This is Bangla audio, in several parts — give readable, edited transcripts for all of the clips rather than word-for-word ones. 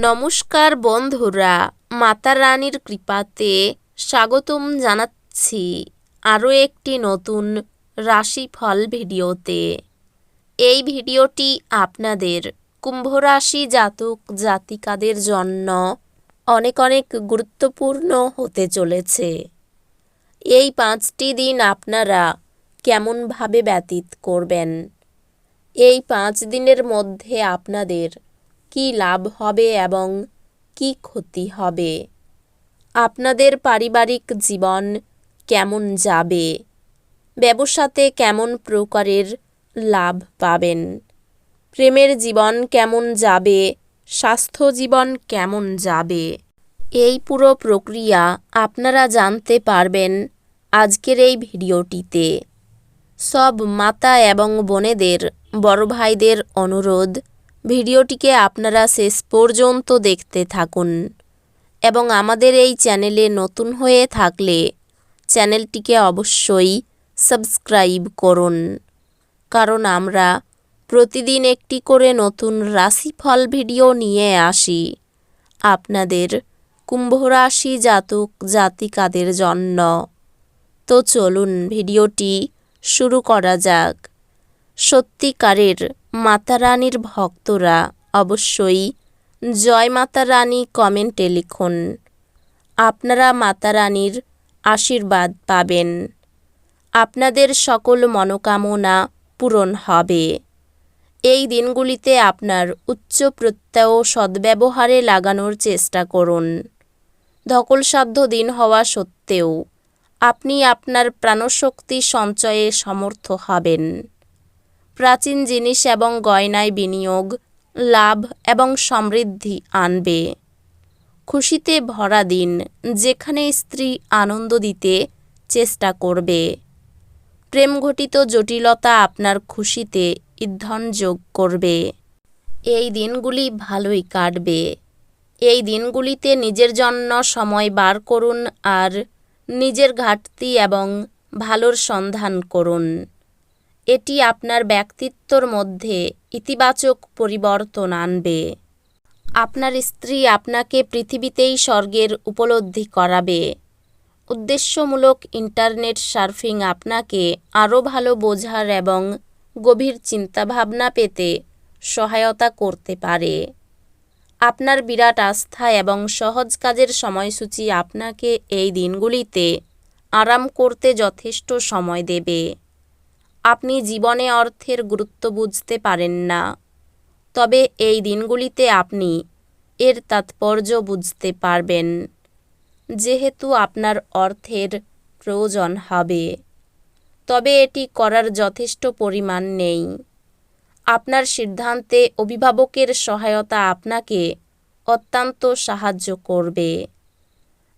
নমস্কার বন্ধুরা, মাতা রানীর কৃপাতে স্বাগতম জানাচ্ছি আরও একটি নতুন রাশিফল ভিডিওতে। এই ভিডিওটি আপনাদের কুম্ভ রাশি জাতক জাতিকাদের জন্য অনেক অনেক গুরুত্বপূর্ণ হতে চলেছে। এই 5টি দিন আপনারা কেমনভাবে ব্যতীত করবেন, এই 5 দিনের মধ্যে আপনাদের কি লাভ হবে এবং কি ক্ষতি হবে, আপনাদের পারিবারিক জীবন কেমন যাবে, ব্যবসাতে কেমন প্রকারের লাভ পাবেন, প্রেমের জীবন কেমন যাবে, স্বাস্থ্য জীবন কেমন যাবে, এই পুরো প্রক্রিয়া আপনারা জানতে পারবেন আজকের এই ভিডিওটিতে। সব মাতা এবং বোনেদের, বড় ভাইদের অনুরোধ, ভিডিওটিকে আপনারা শেষ পর্যন্ত দেখতে থাকুন এবং আমাদের এই চ্যানেলে নতুন হয়ে থাকলে চ্যানেলটিকে অবশ্যই সাবস্ক্রাইব করুন, কারণ আমরা প্রতিদিন একটি করে নতুন রাশিফল ভিডিও নিয়ে আসি আপনাদের কুম্ভ রাশি জাতক জাতিকাদের জন্য। তো চলুন ভিডিওটি শুরু করা যাক। সত্যিকারের মাতা রানীর ভক্তরা অবশ্যই জয় মাতা রানী কমেন্টে লিখুন। আপনারা মাতা রানীর আশীর্বাদ পাবেন, আপনাদের সকল মনোকামনা পূরণ হবে। এই দিনগুলিতে আপনার উচ্চ প্রত্যয় ও সদ্ব্যবহারে লাগানোর চেষ্টা করুন। ধকলসাধ্য দিন হওয়া সত্ত্বেও আপনি আপনার প্রাণশক্তি সঞ্চয়ে সমর্থ হবেন। প্রাচীন জিনিস এবং গয়নায় বিনিয়োগ লাভ এবং সমৃদ্ধি আনবে। খুশিতে ভরা দিন, যেখানে স্ত্রী আনন্দ দিতে চেষ্টা করবে। প্রেমঘটিত জটিলতা আপনার খুশিতে ইন্ধন যোগ করবে। এই দিনগুলি ভালোই কাটবে। এই দিনগুলিতে নিজের জন্য সময় বার করুন আর নিজের ঘাটতি এবং ভালোর সন্ধান করুন। এটি আপনার ব্যক্তিত্বর মধ্যে ইতিবাচক পরিবর্তন আনবে। আপনার স্ত্রী আপনাকে পৃথিবীতেই স্বর্গের উপলব্ধি করাবে। উদ্দেশ্যমূলক ইন্টারনেট সার্ফিং আপনাকে আরও ভালো বোঝার এবং গভীর চিন্তাভাবনা পেতে সহায়তা করতে পারে। আপনার বিরাট আস্থা এবং সহজ কাজের সময়সূচি আপনাকে এই দিনগুলিতে আরাম করতে যথেষ্ট সময় দেবে। আপনি জীবনে অর্থের গুরুত্ব বুঝতে পারেন না, তবে এই দিনগুলিতে আপনি এর তাৎপর্য বুঝতে পারবেন, যেহেতু আপনার অর্থের প্রয়োজন হবে, তবে এটি করার যথেষ্ট পরিমাণ নেই। আপনার সিদ্ধান্তে অভিভাবকের সহায়তা আপনাকে অত্যন্ত সাহায্য করবে।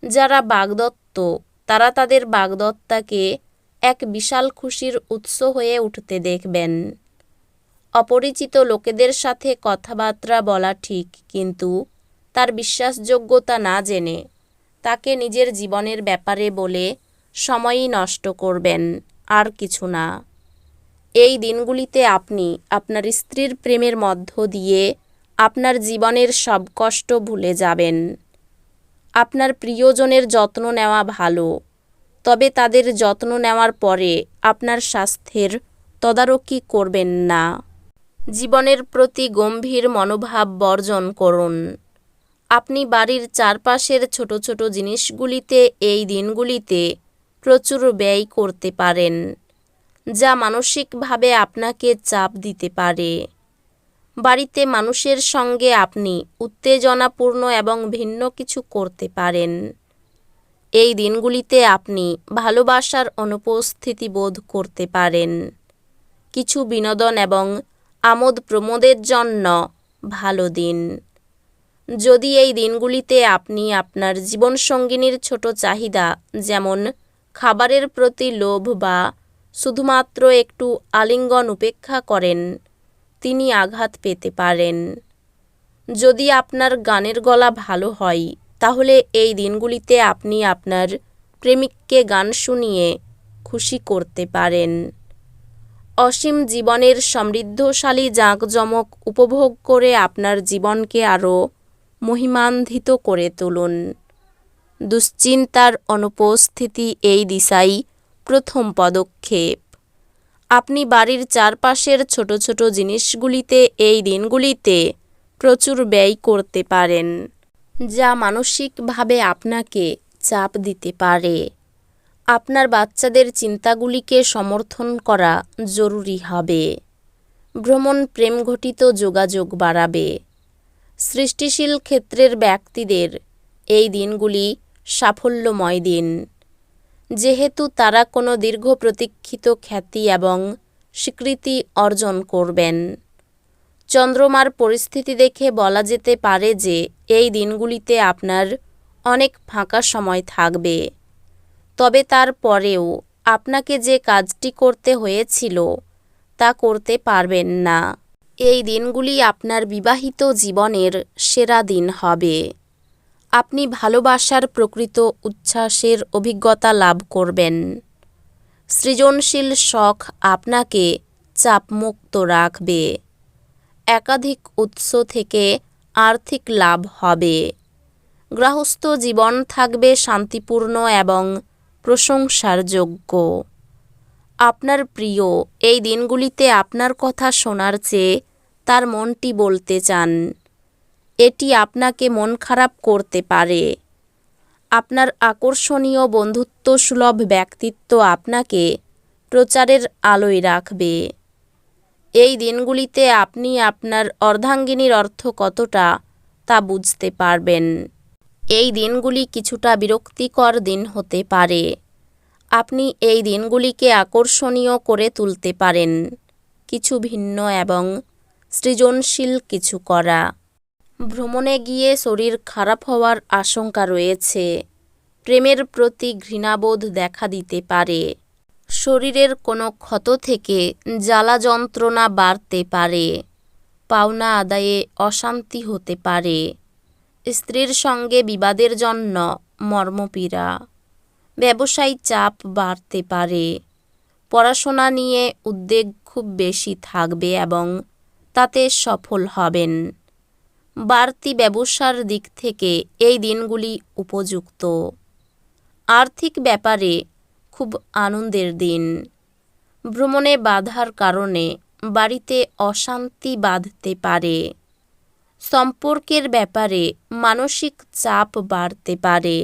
যারা বাগদত্ত, তারা তাদের বাগদত্তাকে এক বিশাল খুশির উৎস হয়ে উঠতে দেখবেন। অপরিচিত লোকেদের সাথে কথাবার্তা বলা ঠিক, কিন্তু তার বিশ্বাসযোগ্যতা না জেনে তাকে নিজের জীবনের ব্যাপারে বলে সময়ই নষ্ট করবেন, আর কিছু না। এই দিনগুলিতে আপনি আপনার স্ত্রীর প্রেমের মধ্য দিয়ে আপনার জীবনের সব কষ্ট ভুলে যাবেন। আপনার প্রিয়জনের যত্ন নেওয়া ভালো, তবে তাদের যত্ন নেওয়ার পরে আপনার স্বাস্থ্যের তদারকি করবেন না। জীবনের প্রতি গম্ভীর মনোভাব বর্জন করুন। আপনি বাড়ির চারপাশের ছোট ছোট জিনিসগুলিতে এই দিনগুলিতে প্রচুর ব্যয় করতে পারেন, যা মানসিকভাবে আপনাকে চাপ দিতে পারে। বাড়িতে মানুষের সঙ্গে আপনি উত্তেজনাপূর্ণ এবং ভিন্ন কিছু করতে পারেন। এই দিনগুলিতে আপনি ভালোবাসার অনুপস্থিতি বোধ করতে পারেন। কিছু বিনোদন এবং আমোদ প্রমোদের জন্য ভালো দিন। যদি এই দিনগুলিতে আপনি আপনার জীবনসঙ্গিনীর ছোট চাহিদা, যেমন খাবারের প্রতি লোভ বা শুধুমাত্র একটু আলিঙ্গন উপেক্ষা করেন, তিনি আঘাত পেতে পারেন। যদি আপনার গানের গলা ভালো হয়, তাহলে এই দিনগুলিতে আপনি আপনার প্রেমিককে গান শুনিয়ে খুশি করতে পারেন। অসীম জীবনের সমৃদ্ধশালী জাঁকজমক উপভোগ করে আপনার জীবনকে আরও মহিমান্বিত করে তুলুন। দুশ্চিন্তার অনুপস্থিতি এই দিশাই প্রথম পদক্ষেপ। আপনি বাড়ির চারপাশের ছোট ছোট জিনিসগুলিতে এই দিনগুলিতে প্রচুর ব্যয় করতে পারেন, যা মানসিকভাবে আপনাকে চাপ দিতে পারে। আপনার বাচ্চাদের চিন্তাগুলিকে সমর্থন করা জরুরি হবে। ভ্রমণ প্রেমঘটিত যোগাযোগ বাড়াবে। সৃষ্টিশীল ক্ষেত্রের ব্যক্তিদের এই দিনগুলি সাফল্যময় দিন, যেহেতু তারা কোনো দীর্ঘ প্রতীক্ষিত খ্যাতি এবং স্বীকৃতি অর্জন করবেন। চন্দ্রমার পরিস্থিতি দেখে বলা যেতে পারে যে এই দিনগুলিতে আপনার অনেক ফাঁকা সময় থাকবে, তবে তারপরেও আপনাকে যে কাজটি করতে হয়েছিল তা করতে পারবেন না। এই দিনগুলি আপনার বিবাহিত জীবনের সেরা দিন হবে। আপনি ভালোবাসার প্রকৃত উচ্ছ্বাসের অভিজ্ঞতা লাভ করবেন। সৃজনশীল শখ আপনাকে চাপমুক্ত রাখবে। একাধিক উৎস থেকে আর্থিক লাভ হবে। গৃহস্থ জীবন থাকবে শান্তিপূর্ণ এবং প্রশংসার যোগ্য। আপনার প্রিয় এই দিনগুলিতে আপনার কথা শোনার চেয়ে তার মনটি বলতে চান। এটি আপনাকে মন খারাপ করতে পারে। আপনার আকর্ষণীয় বন্ধুত্বসুলভ ব্যক্তিত্ব আপনাকে প্রচারের আলোয় রাখবে। এই দিনগুলিতে আপনি আপনার অর্ধাঙ্গিনীর অর্থ কতটা তা বুঝতে পারবেন। এই দিনগুলি কিছুটা বিরক্তিকর দিন হতে পারে। আপনি এই দিনগুলিকে আকর্ষণীয় করে তুলতে পারেন কিছু ভিন্ন এবং সৃজনশীল কিছু করা। ভ্রমণে গিয়ে শরীর খারাপ হওয়ার আশঙ্কা রয়েছে। প্রেমের প্রতি ঘৃণাবোধ দেখা দিতে পারে। শরীরের কোনো ক্ষত থেকে জ্বালা যন্ত্রণা বাড়তে পারে। পাওনা আদায়ে অশান্তি হতে পারে। স্ত্রীর সঙ্গে বিবাদের জন্য মর্মপীড়া। ব্যবসায়ী চাপ বাড়তে পারে। পড়াশোনা নিয়ে উদ্বেগ খুব বেশি থাকবে এবং তাতে সফল হবেন। বাড়তি ব্যবসার দিক থেকে এই দিনগুলি উপযুক্ত। আর্থিক ব্যাপারে খুব আনন্দের দিন। ভ্রমণে বাধার কারণে বাড়িতে অশান্তি বাঁধতে পারে। সম্পর্কের ব্যাপারে মানসিক চাপ বাড়তে পারে।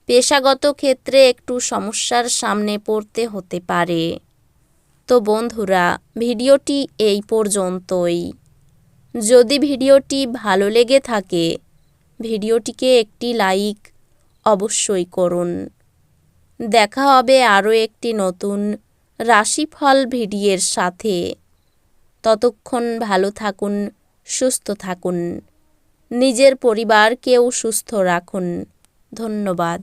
পেশাগত ক্ষেত্রে একটু সমস্যার সামনে পড়তে হতে পারে। তো বন্ধুরা, ভিডিওটি এই পর্যন্তই। যদি ভিডিওটি ভালো লেগে থাকে ভিডিওটিকে একটি লাইক অবশ্যই করুন। দেখা হবে আরও একটি নতুন রাশিফল ভিডিওর সাথে। ততক্ষণ ভালো থাকুন, সুস্থ থাকুন, নিজের পরিবারকেও সুস্থ রাখুন। ধন্যবাদ।